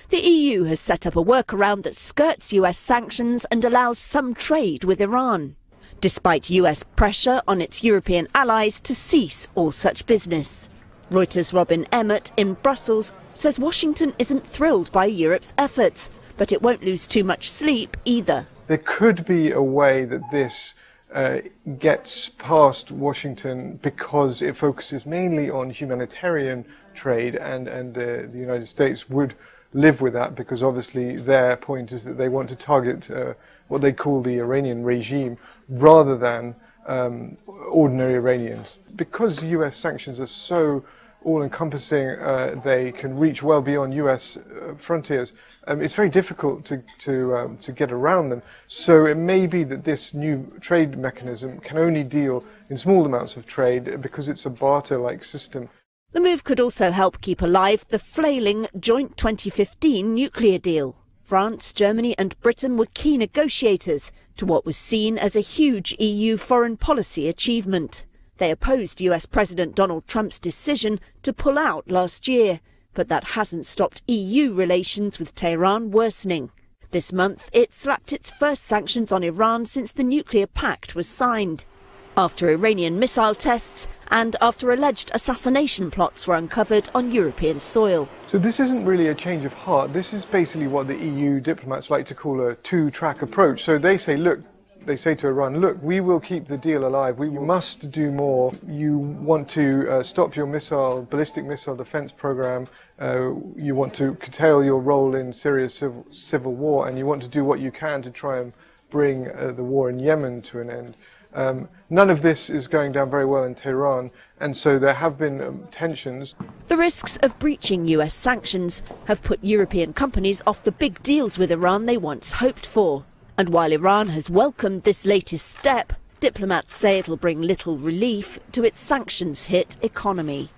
The EU has set up a workaround that skirts US sanctions and allows some trade with Iran, despite US pressure on its European allies to cease all such business. Reuters' Robin Emmett in Brussels says Washington isn't thrilled by Europe's efforts, but it won't lose too much sleep either. There could be a way that this gets past Washington because it focuses mainly on humanitarian trade, and the United States would live with that because obviously their point is that they want to target what they call the Iranian regime rather than ordinary Iranians. Because US sanctions are so all-encompassing, they can reach well beyond US frontiers. It's very difficult to get around them. So it may be that this new trade mechanism can only deal in small amounts of trade because it's a barter-like system. The move could also help keep alive the flailing joint 2015 nuclear deal. France, Germany and Britain were key negotiators to what was seen as a huge EU foreign policy achievement. They opposed US President Donald Trump's decision to pull out last year, but that hasn't stopped EU relations with Tehran worsening. This month, it slapped its first sanctions on Iran since the nuclear pact was signed, after Iranian missile tests and after alleged assassination plots were uncovered on European soil. So this isn't really a change of heart. This is basically what the EU diplomats like to call a two-track approach. So they say, look, they say to Iran, look, we will keep the deal alive. We must do more. You want to stop your ballistic missile defense program. You want to curtail your role in Syria's civil war, and you want to do what you can to try and bring the war in Yemen to an end. None of this is going down very well in Tehran, and so there have been tensions. The risks of breaching US sanctions have put European companies off the big deals with Iran they once hoped for. And while Iran has welcomed this latest step, diplomats say it'll bring little relief to its sanctions-hit economy.